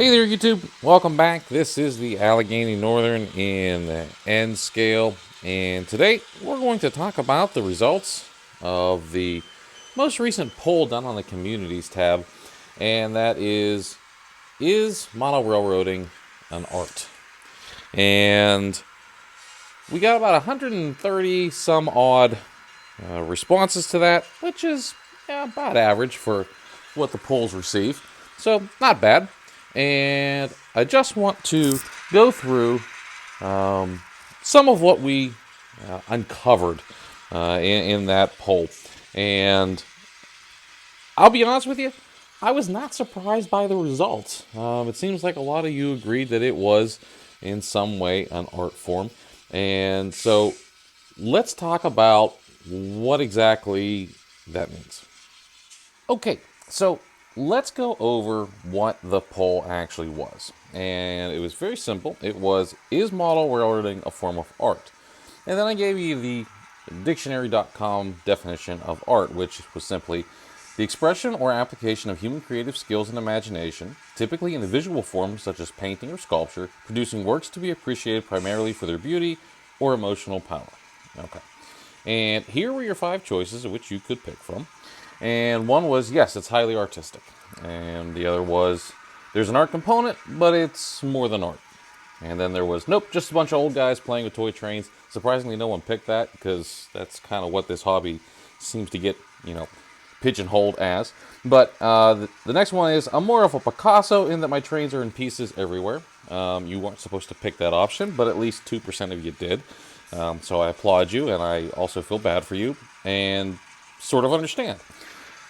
Hey there, YouTube. Welcome back. This is the Allegheny Northern in the N scale, and today we're going to talk about the results of the most recent poll done on the Communities tab, and that is model railroading an art? And we got about 130 some odd responses to that, which is about average for what the polls receive. So, not bad. And I just want to go through some of what we uncovered in that poll. And I'll be honest with you, I was not surprised by the results. It seems like a lot of you agreed that it was, in some way, an art form. And so let's talk about what exactly that means. Okay, so let's go over what the poll actually was. And it was very simple. It was, is model railroading a form of art? And then I gave you the dictionary.com definition of art, which was simply the expression or application of human creative skills and imagination, typically in the visual form such as painting or sculpture, producing works to be appreciated primarily for their beauty or emotional power. Okay. And here were your 5 choices of which you could pick from. And one was, yes, it's highly artistic. And the other was, there's an art component, but it's more than art. And then there was, nope, just a bunch of old guys playing with toy trains. Surprisingly, no one picked that because that's kind of what this hobby seems to get, pigeonholed as. But the next one is, I'm more of a Picasso in that my trains are in pieces everywhere. You weren't supposed to pick that option, but at least 2% of you did. So I applaud you, and I also feel bad for you, and sort of understand.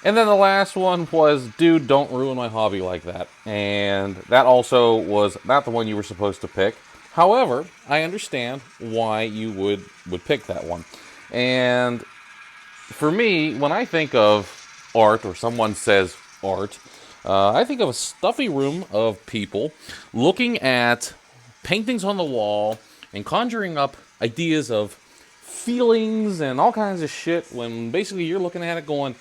And then the last one was, dude, don't ruin my hobby like that. And that also was not the one you were supposed to pick. However, I understand why you would pick that one. And for me, when I think of art, or someone says art, I think of a stuffy room of people looking at paintings on the wall and conjuring up ideas of feelings and all kinds of shit, when basically you're looking at it going,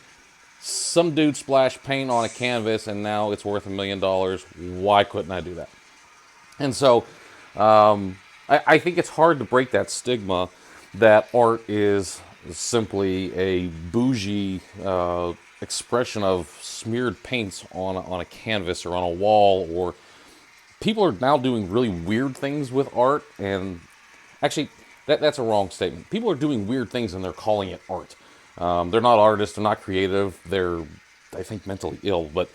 some dude splashed paint on a canvas and now it's worth $1 million. Why couldn't I do that? And so I think it's hard to break that stigma that art is simply a bougie expression of smeared paints on a canvas or on a wall. Or people are now doing really weird things with art. And actually, that's a wrong statement. People are doing weird things and they're calling it art. They're not artists. They're not creative. They're, I think, mentally ill. But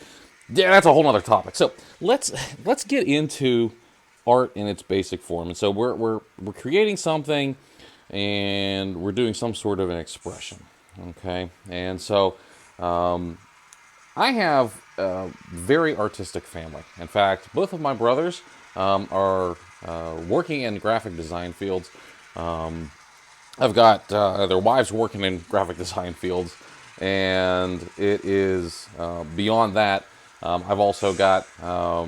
yeah, that's a whole other topic. So let's get into art in its basic form. And so we're creating something, and we're doing some sort of an expression. Okay, and so I have a very artistic family. In fact, both of my brothers are working in graphic design fields. I've got their wives working in graphic design fields, and it is beyond that. I've also got a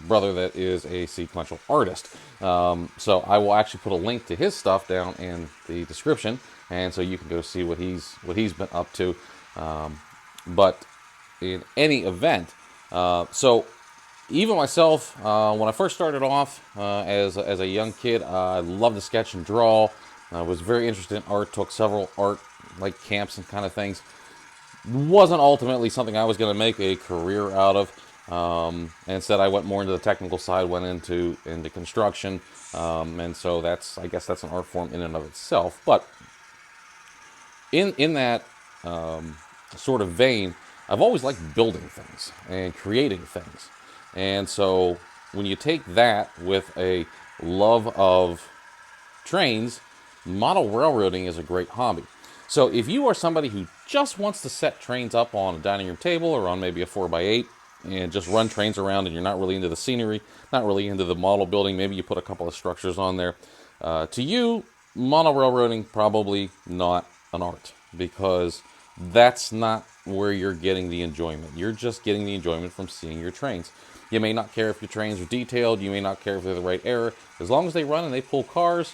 brother that is a sequential artist. So I will actually put a link to his stuff down in the description, and so you can go see what he's been up to. But in any event, so even myself, when I first started off as a young kid, I loved to sketch and draw. I was very interested in art, took several art like camps and kind of things. Wasn't ultimately something I was going to make a career out of. Instead, I went more into the technical side, went into construction, and so I guess that's an art form in and of itself. But in that sort of vein, I've always liked building things and creating things. And so when you take that with a love of trains, model railroading is a great hobby. So if you are somebody who just wants to set trains up on a dining room table or on maybe a 4x8 and just run trains around, and you're not really into the scenery, not really into the model building, maybe you put a couple of structures on there, to you, model railroading probably not an art, because that's not where you're getting the enjoyment. You're just getting the enjoyment from seeing your trains. You may not care if your trains are detailed. You may not care if they're the right era. As long as they run and they pull cars,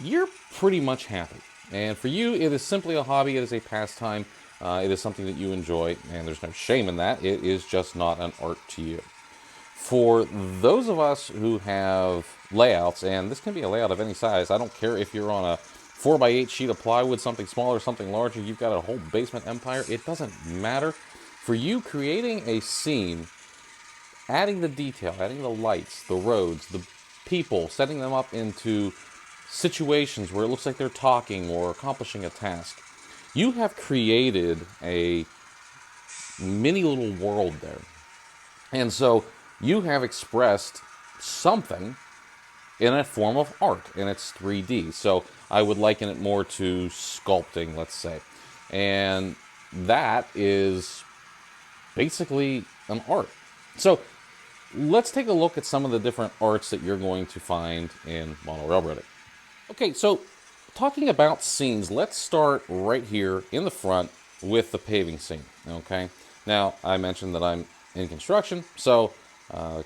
you're pretty much happy. And for you, it is simply a hobby. It is a pastime. it is something that you enjoy, and there's no shame in that. It is just not an art to you. For those of us who have layouts, and this can be a layout of any size, I don't care if you're on a 4x8 sheet of plywood, something smaller, something larger, you've got a whole basement empire, it doesn't matter. For you, creating a scene, adding the detail, adding the lights, the roads, the people, setting them up into situations where it looks like they're talking or accomplishing a task, you have created a mini little world there. And so you have expressed something in a form of art, and it's 3D. So I would liken it more to sculpting, let's say. And that is basically an art. So let's take a look at some of the different arts that you're going to find in model railroading. Okay, so talking about scenes, let's start right here in the front with the paving scene, okay? Now, I mentioned that I'm in construction, so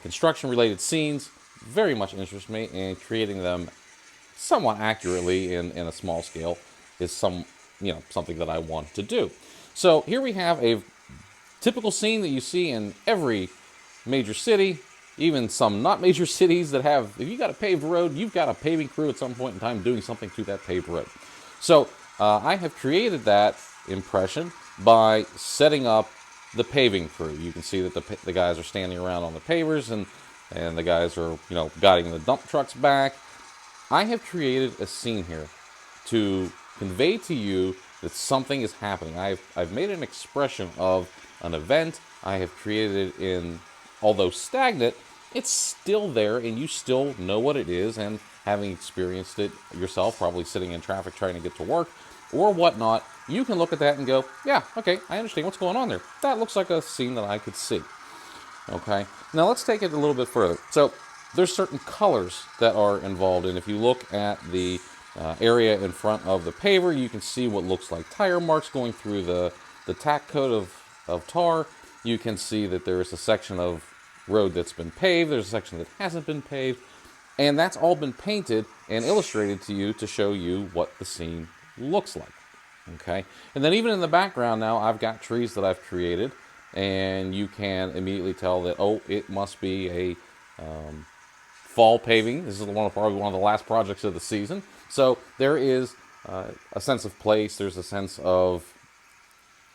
construction-related scenes very much interest me, and creating them somewhat accurately in a small scale is something that I want to do. So here we have a typical scene that you see in every major city, even some not major cities that have, if you got a paved road, you've got a paving crew at some point in time doing something to that paved road. So I have created that impression by setting up the paving crew. You can see that the guys are standing around on the pavers, and the guys are, guiding the dump trucks back. I have created a scene here to convey to you that something is happening. I've made an expression of an event. I have created it in, although stagnant, it's still there, and you still know what it is, and having experienced it yourself, probably sitting in traffic trying to get to work or whatnot, you can look at that and go, yeah, okay, I understand what's going on there. That looks like a scene that I could see. Okay, now let's take it a little bit further. So there's certain colors that are involved, and if you look at the area in front of the paver, you can see what looks like tire marks going through the tack coat of tar. You can see that there is a section of road that's been paved, there's a section that hasn't been paved, and that's all been painted and illustrated to you to show you what the scene looks like. Okay, and then even in the background now, I've got trees that I've created, and you can immediately tell that, oh, it must be a fall paving. This is probably one of the last projects of the season. So there is a sense of place. There's a sense of,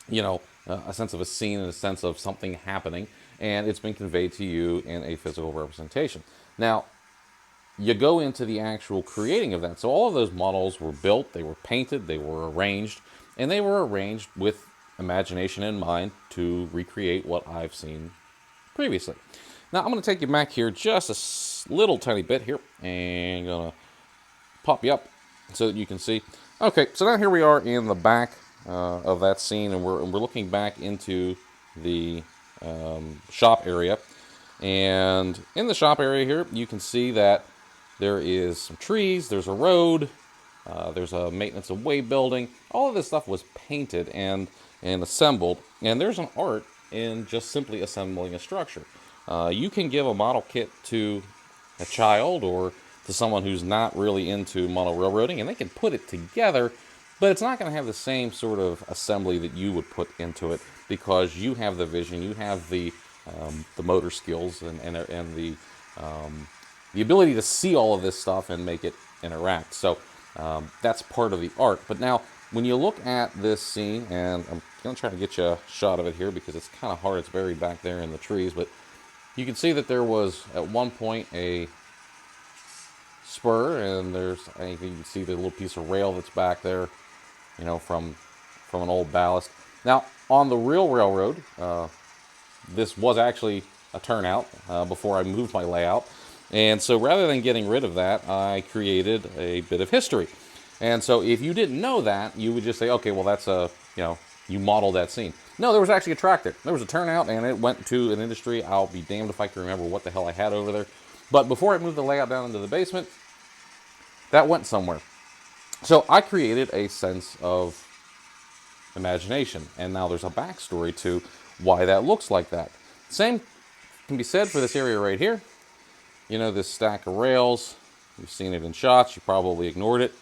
a sense of a scene and a sense of something happening, and it's been conveyed to you in a physical representation. Now, you go into the actual creating of that. So all of those models were built, they were painted, they were arranged, and they were arranged with imagination in mind to recreate what I've seen previously. Now, I'm going to take you back here just a little tiny bit here, and I'm going to pop you up so that you can see. Okay, so now here we are in the back of that scene, and we're looking back into the shop area. And in the shop area here, you can see that there is some trees, there's a road, there's a maintenance of way building. All of this stuff was painted and assembled, and there's an art in just simply assembling a structure. You can give a model kit to a child or to someone who's not really into model railroading, and they can put it together, but it's not going to have the same sort of assembly that you would put into it, because you have the vision, you have the motor skills and the ability to see all of this stuff and make it interact. So that's part of the art. But now, when you look at this scene, and I'm going to try to get you a shot of it here because it's kind of hard, it's buried back there in the trees, but you can see that there was at one point a spur, and you can see the little piece of rail that's back there, from an old ballast. Now, on the real railroad, this was actually a turnout before I moved my layout. And so rather than getting rid of that, I created a bit of history. And so if you didn't know that, you would just say, okay, well, that's you modeled that scene. No, there was actually a track there. There was a turnout, and it went to an industry. I'll be damned if I can remember what the hell I had over there. But before I moved the layout down into the basement, that went somewhere. So I created a sense of imagination, and now there's a backstory to why that looks like that. Same can be said for this area right here. This stack of rails, you've seen it in shots, you probably ignored it.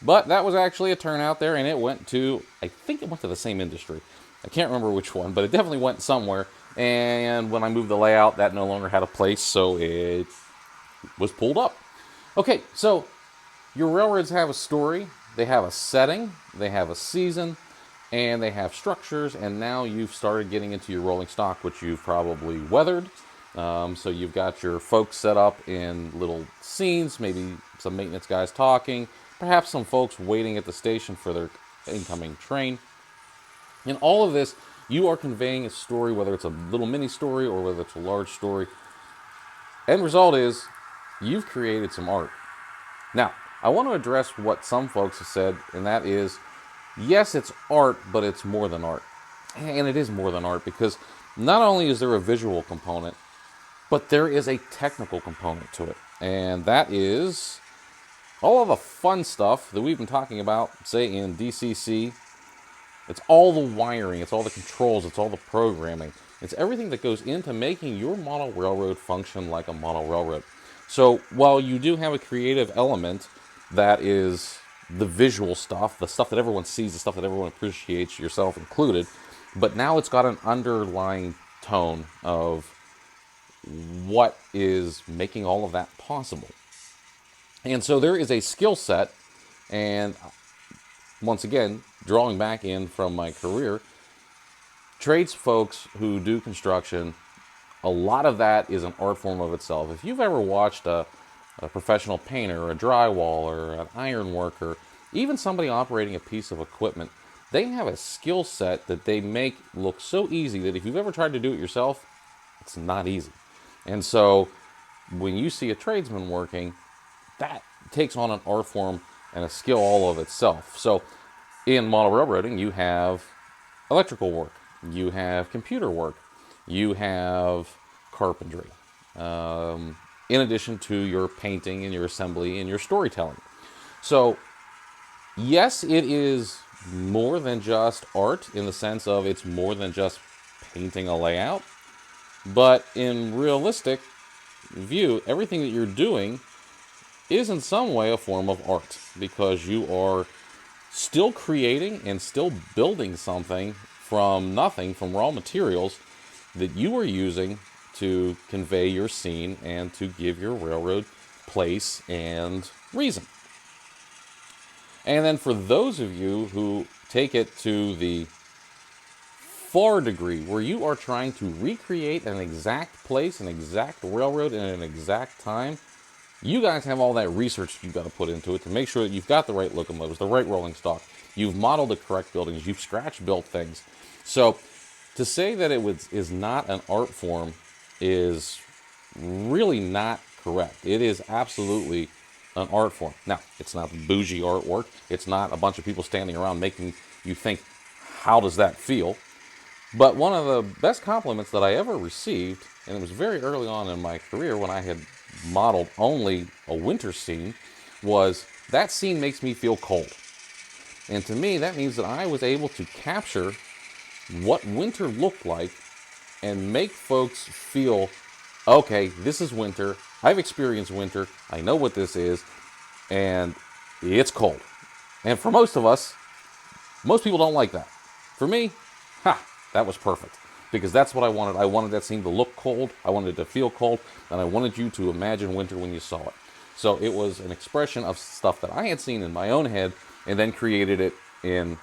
But that was actually a turnout there, and it went to, I think it went to the same industry. I can't remember which one, but it definitely went somewhere. And when I moved the layout, that no longer had a place, so it was pulled up. Okay, so your railroads have a story, they have a setting, they have a season, and they have structures, and now you've started getting into your rolling stock, which you've probably weathered. So you've got your folks set up in little scenes, maybe some maintenance guys talking, perhaps some folks waiting at the station for their incoming train. In all of this, you are conveying a story, whether it's a little mini story or whether it's a large story. End result is you've created some art. Now, I want to address what some folks have said, and that is, yes, it's art, but it's more than art. And it is more than art because not only is there a visual component, but there is a technical component to it. And that is all of the fun stuff that we've been talking about, say in DCC. It's all the wiring, it's all the controls, it's all the programming. It's everything that goes into making your model railroad function like a model railroad. So while you do have a creative element that is the visual stuff, the stuff that everyone sees, the stuff that everyone appreciates, yourself included, but now it's got an underlying tone of what is making all of that possible. And so there is a skill set, and once again, drawing back in from my career, trades folks who do construction, a lot of that is an art form of itself. If you've ever watched a professional painter, a drywaller, an iron worker, even somebody operating a piece of equipment, they have a skill set that they make look so easy that if you've ever tried to do it yourself, it's not easy. And so when you see a tradesman working, that takes on an art form and a skill all of itself. So in model railroading, you have electrical work, you have computer work, you have carpentry, in addition to your painting and your assembly and your storytelling. So yes, it is more than just art in the sense of it's more than just painting a layout, but in realistic view, everything that you're doing is in some way a form of art because you are still creating and still building something from nothing, from raw materials that you are using to convey your scene and to give your railroad place and reason. And then for those of you who take it to the far degree where you are trying to recreate an exact place, an exact railroad in an exact time, you guys have all that research you've got to put into it to make sure that you've got the right locomotives, the right rolling stock, you've modeled the correct buildings, you've scratch built things. So to say that it is not an art form is really not correct. It is absolutely an art form. Now, it's not bougie artwork. It's not a bunch of people standing around making you think, how does that feel? But one of the best compliments that I ever received, and it was very early on in my career when I had modeled only a winter scene, was that scene makes me feel cold. And to me, that means that I was able to capture what winter looked like and make folks feel, okay, this is winter. I've experienced winter. I know what this is. And it's cold. And for most of us, most people don't like that. For me, that was perfect. Because that's what I wanted. I wanted that scene to look cold. I wanted it to feel cold. And I wanted you to imagine winter when you saw it. So it was an expression of stuff that I had seen in my own head and then created it in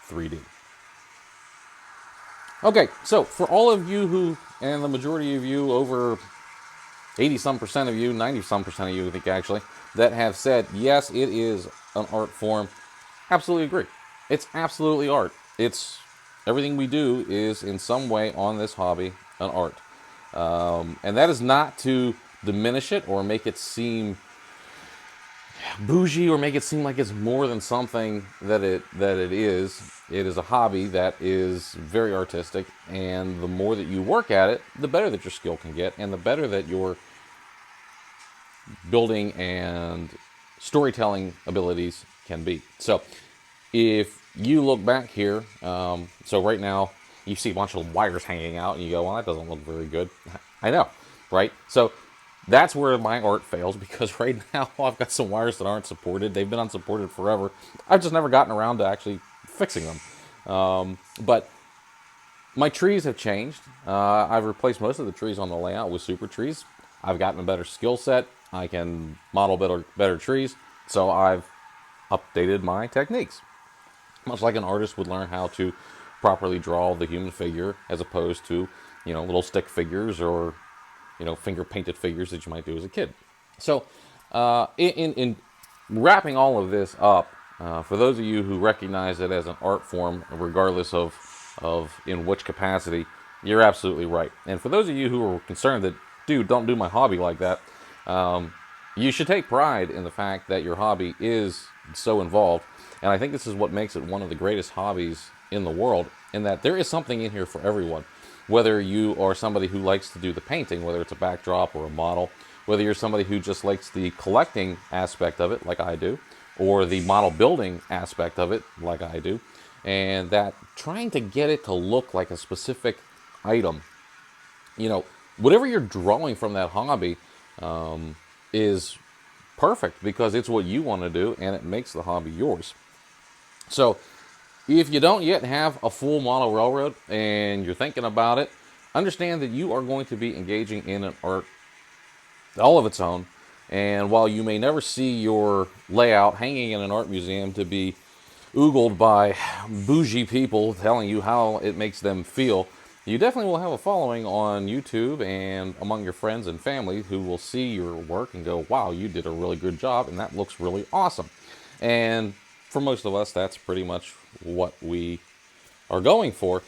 3D. Okay, so for all of you who, and the majority of you, over 80-some% of you, 90-some% of you, I think actually, that have said, yes, it is an art form, absolutely agree. It's absolutely art. It's everything we do is in some way on this hobby an art. And that is not to diminish it or make it seem bougie or make it seem like it's more than something that it is. It is a hobby that is very artistic, and the more that you work at it, the better that your skill can get, and the better that your building and storytelling abilities can be. So if you look back here, so right now you see a bunch of wires hanging out and you go, well, that doesn't look very good. I know, right? So That's where my art fails, because right now I've got some wires that aren't supported. They've been unsupported forever. I've just never gotten around to actually fixing them. But my trees have changed. I've replaced most of the trees on the layout with super trees. I've gotten a better skill set. I can model better trees. So I've updated my techniques. Much like an artist would learn how to properly draw the human figure, as opposed to, little stick figures or, finger painted figures that you might do as a kid. So, in wrapping all of this up, for those of you who recognize it as an art form, regardless of in which capacity, you're absolutely right. And for those of you who are concerned that, dude, don't do my hobby like that, you should take pride in the fact that your hobby is so involved. And I think this is what makes it one of the greatest hobbies in the world, in that there is something in here for everyone. Whether you are somebody who likes to do the painting, whether it's a backdrop or a model, whether you're somebody who just likes the collecting aspect of it, like I do, or the model building aspect of it, like I do, and that trying to get it to look like a specific item, whatever you're drawing from that hobby is perfect, because it's what you want to do and it makes the hobby yours. So if you don't yet have a full model railroad and you're thinking about it, understand that you are going to be engaging in an art all of its own. And while you may never see your layout hanging in an art museum to be oogled by bougie people telling you how it makes them feel, you definitely will have a following on YouTube and among your friends and family who will see your work and go, wow, you did a really good job and that looks really awesome. And for most of us, that's pretty much what we are going for,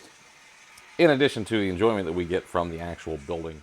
in addition to the enjoyment that we get from the actual building